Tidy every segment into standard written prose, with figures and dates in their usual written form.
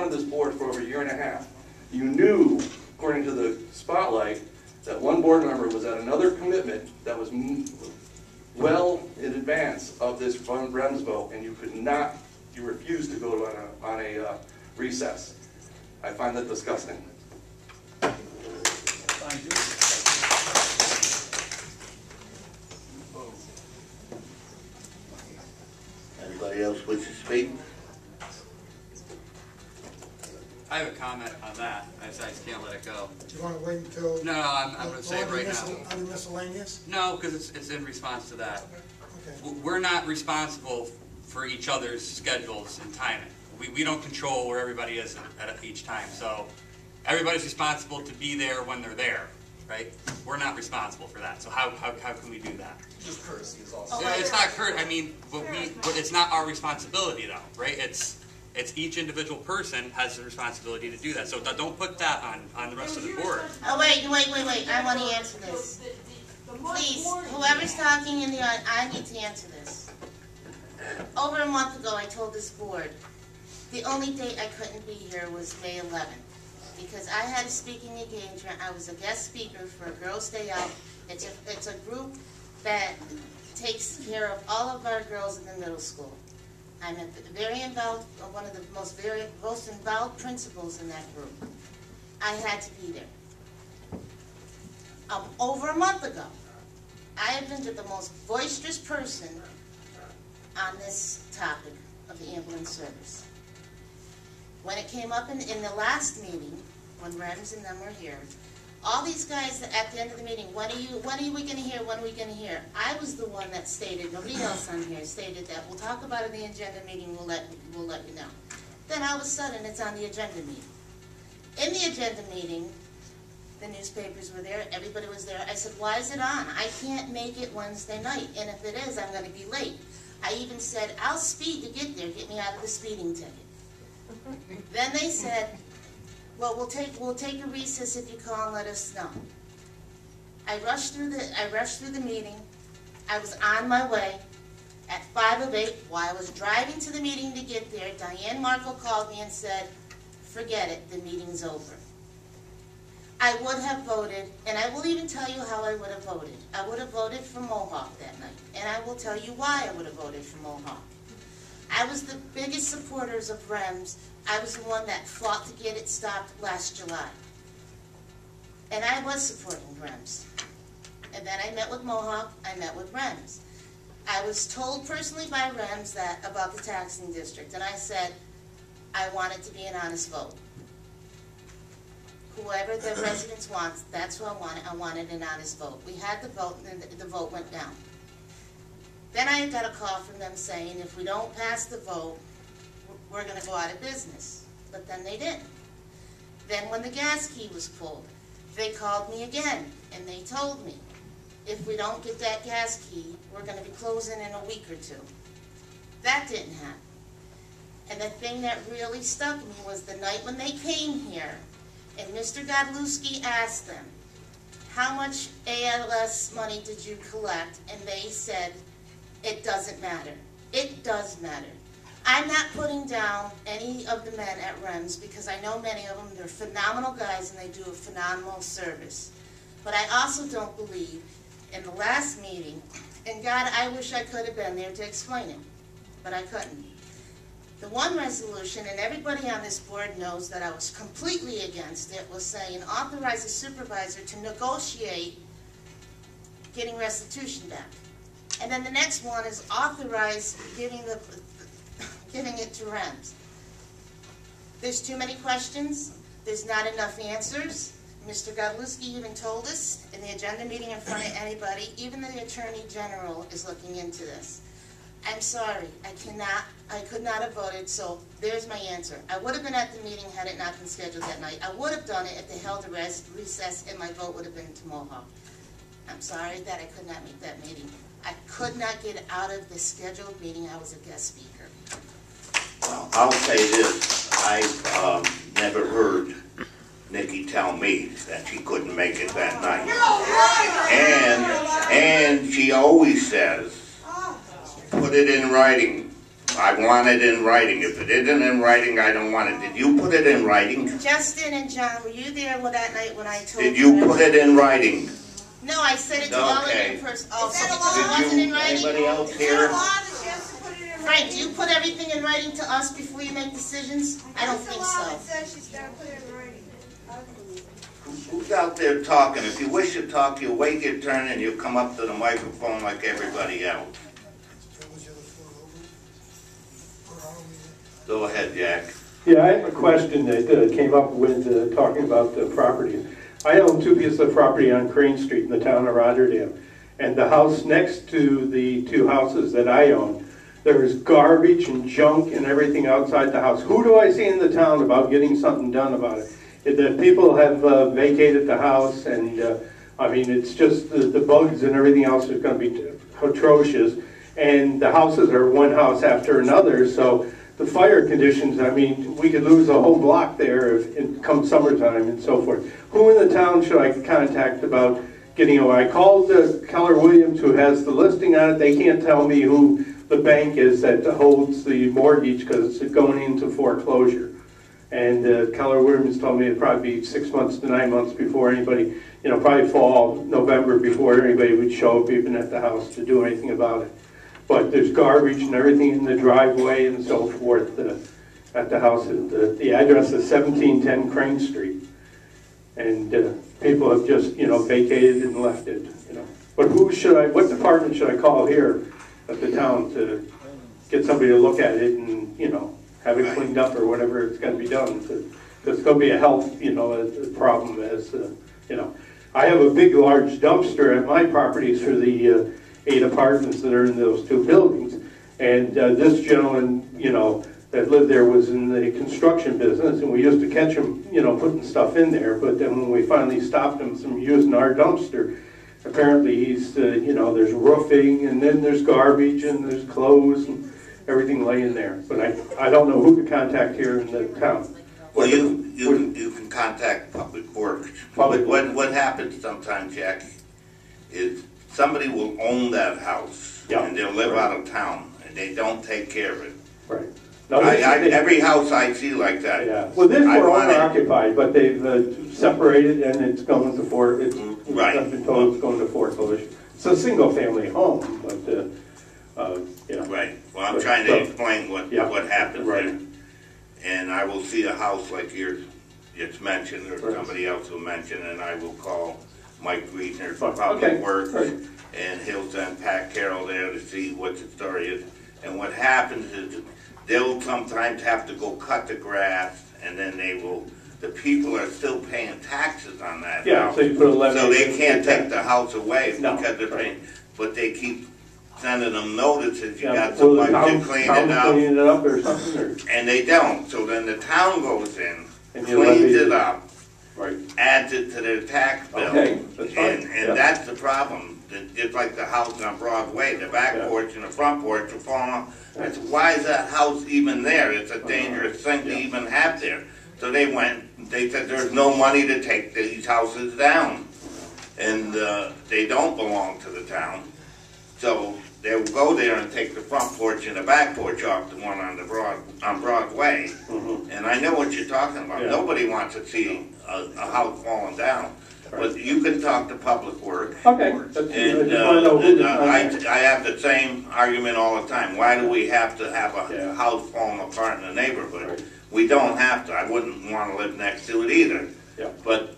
front of this board for over a year and a half. You knew, according to the spotlight, that one board member was at another commitment that was well in advance of this REMS vote, and you could not, you refused to go on a recess. I find that disgusting. Thank you. Anybody else wish to speak? I have a comment on that. I just can't let it go. Do you want to wait until... No, I'm going to say it right now. Under miscellaneous? No, because it's in response to that. Okay. We're not responsible for each other's schedules and timing. We don't control where everybody is at each time. So everybody's responsible to be there when they're there, right? We're not responsible for that. So how can we do that? Just courtesy is all. It's not I mean, but it's not our responsibility though, right? It's each individual person has the responsibility to do that. So don't put that on the rest of the board. Oh, wait. I want to answer this. Please, whoever's talking in the audience, I need to answer this. Over a month ago, I told this board, the only date I couldn't be here was May 11th. Because I had a speaking engagement. I was a guest speaker for a Girls' Day Out. It's a group that takes care of all of our girls in the middle school. I'm very involved, one of the most involved principals in that group. I had to be there. Over a month ago, I have been the most boisterous person on this topic of the ambulance service. When it came up in the last meeting, when REMS and them were here, all these guys at the end of the meeting, when are we going to hear, when are we going to hear? I was the one that stated, nobody else on here stated that, we'll talk about it in the agenda meeting, we'll let you know. Then all of a sudden, it's on the agenda meeting. In the agenda meeting, the newspapers were there, everybody was there. I said, why is it on? I can't make it Wednesday night, and if it is, I'm going to be late. I even said, I'll speed to get there, get me out of the speeding ticket. Then they said, well, we'll take a recess if you call and let us know. I rushed through the meeting. I was on my way at 5:08 while I was driving to the meeting to get there. Diane Markle called me and said, forget it, the meeting's over. I would have voted, and I will even tell you how I would have voted. I would have voted for Mohawk that night, and I will tell you why I would have voted for Mohawk. I was the biggest supporters of REMS. I was the one that fought to get it stopped last July. And I was supporting REMS. And then I met with Mohawk, I met with REMS. I was told personally by REMS about the taxing district, and I said, I want it to be an honest vote. Whoever the residents want, that's who I wanted. I wanted an honest vote. We had the vote, and the vote went down. Then I got a call from them saying, if we don't pass the vote, we're going to go out of business. But then they didn't. Then when the gas key was pulled, they called me again, and they told me, if we don't get that gas key, we're going to be closing in a week or two. That didn't happen. And the thing that really stuck me was the night when they came here, and Mr. Godlewski asked them, how much ALS money did you collect? And they said, it doesn't matter. It does matter. I'm not putting down any of the men at REMS because I know many of them, they're phenomenal guys and they do a phenomenal service. But I also don't believe in the last meeting, and God, I wish I could have been there to explain it, but I couldn't. The one resolution, and everybody on this board knows that I was completely against it, was saying authorize the supervisor to negotiate getting restitution back. And then the next one is authorize giving it to REMS. There's too many questions. There's not enough answers. Mr. Godlewski even told us in the agenda meeting in front of anybody, even the Attorney General is looking into this. I'm sorry, I could not have voted, so there's my answer. I would have been at the meeting had it not been scheduled that night. I would have done it if they held a recess and my vote would have been to Mohawk. I'm sorry that I could not make that meeting. I could not get out of the scheduled meeting. I was a guest speaker. Well, I'll say this. I've never heard Nikki tell me that she couldn't make it that night. And she always says, put it in writing. I want it in writing. If it isn't in writing, I don't want it. Did you put it in writing? Justin and John, were you there that night when I told Did you put it in writing? No, I said it to all of you Okay. in person. Oh, so Is that because a it law? wasn't in writing? Anybody else Is there here? a law that you have to put it in Frank, writing? do you put everything in writing to us before you make decisions? I don't think What's the law so. that says she's got to put it in writing? Who's out there talking? If you wish to talk, you wait your turn and you come up to the microphone like everybody else. Privilege of the floor over. Or are we? Go ahead, Jack. Yeah, I have a question that came up with talking about the property. I own 2 pieces of property on Crane Street in the town of Rotterdam. And the house next to the 2 houses that I own, there's garbage and junk and everything outside the house. Who do I see in the town about getting something done about it? The people have vacated the house, and I mean, it's just the bugs and everything else is going to be atrocious. And the houses are one house after another, so the fire conditions, I mean, we could lose a whole block there if it comes summertime and so forth. Who in the town should I contact about getting away? I called Keller Williams, who has the listing on it. They can't tell me who the bank is that holds the mortgage because it's going into foreclosure. And Keller Williams told me it'd probably be 6 months to 9 months before anybody, you know, probably fall, November, before anybody would show up even at the house to do anything about it. But there's garbage and everything in the driveway and so forth at the house. The address is 1710 Crane Street. And people have just, you know, vacated and left it, you know. But what department should I call here at the town to get somebody to look at it and, you know, have it cleaned up or whatever it's got to be done? Because it's going to be a health, you know, a problem as, you know. I have a big, large dumpster at my properties for the 8 apartments that are in those 2 buildings. And this gentleman, you know, that lived there was in the construction business, and we used to catch him, you know, putting stuff in there. But then when we finally stopped him from using our dumpster, apparently he's, you know, there's roofing, and then there's garbage, and there's clothes, and everything laying there. But I don't know who to contact here in the town. Well, you can contact Public Works. What happens sometimes, Jack, is somebody will own that house, and they'll live out of town, and they don't take care of it. Right. Now, Every house I see like that. Yeah. Well, this were owner occupied, but they've separated, and it's going to I've been told it's going to foreclosure. It's a single family home, but you know. Right. Well, I'm trying to explain what happens there. And I will see a house like yours it's mentioned, or somebody else will mention, and I will call Mike Griesner from Public Works, and he'll send Pat Carroll there to see what the story is. And what happens is they'll sometimes have to go cut the grass, and then the people are still paying taxes on that house. So you put a levy. So they can't take the house away because they're paying, but they keep sending them notices, you got somebody to clean it up or something, and they don't. So then the town goes in, cleans it up, adds it to their tax bill. Okay, that's fine. And that's the problem. Just like the house on Broadway, the back porch and the front porch are falling off. I said, why is that house even there? It's a dangerous thing to even have there. So they said there's no money to take these houses down. And they don't belong to the town. So they'll go there and take the front porch and the back porch off, the one on Broadway. Mm-hmm. And I know what you're talking about. Nobody wants to see a house falling down. But you can talk to Public Works. Okay. And I have the same argument all the time. Why do we have to have a house falling apart in the neighborhood? We don't have to. I wouldn't want to live next to it either. But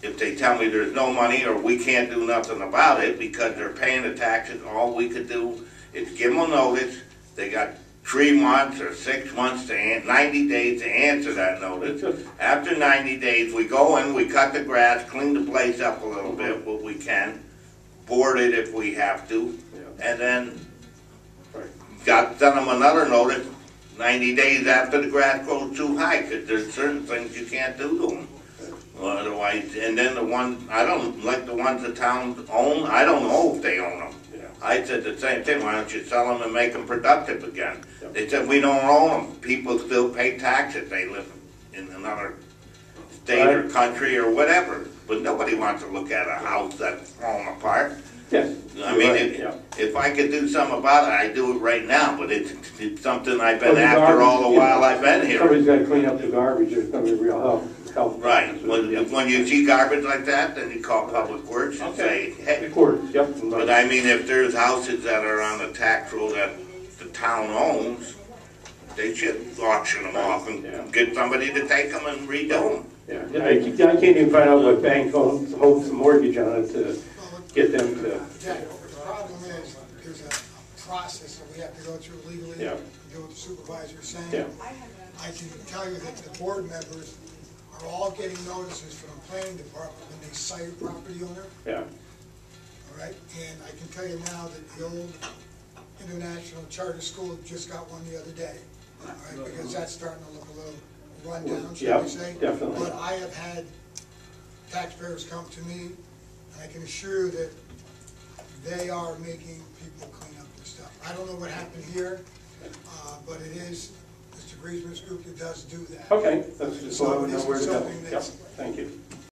if they tell me there's no money or we can't do nothing about it because they're paying the taxes, all we could do is give them a notice. They got 3 months or 6 months 90 days to answer that notice. After 90 days, we go in, we cut the grass, clean the place up a little bit, what we can, board it if we have to, and then send them another notice 90 days after the grass grows too high, because there's certain things you can't do to them. Otherwise, and then I don't like the ones the towns own. I don't know if they own them. I said the same thing. Why don't you sell them and make them productive again? They said we don't own them. People still pay taxes. They live in another state or country or whatever. But nobody wants to look at a house that's falling apart. Yes. I mean, Right, yeah. if I could do something about it, I'd do it right now, but it's something I've Well, been the after garbage, all the you while know, I've been here. Somebody's gotta clean up the garbage, there's gonna be real help. Right, Yeah. when you see garbage like that, then you call Public Works and say, hey. Of course, yep. But I mean, if there's houses that are on the tax roll that the town owns, they should auction them off and get somebody to take them and redo them. Yeah, I can't even find out what bank holds a mortgage on it to get them to. Jack, the problem is, there's a process that we have to go through legally. Yeah. Do what the supervisor is saying. Yeah. I can tell you that the board members are all getting notices from the planning department when they cite a property owner, Yeah, all right? And I can tell you now that the old International Charter School just got one the other day, all right? Because that's starting to look a little run down, shall Yep, we say? definitely. But I have had taxpayers come to me, and I can assure you that they are making people clean up their stuff. I don't know what happened here, but it is Mr. Griezmann's group that does do that. okay, that's just so I would know where to go. Something Yep, that's- thank you.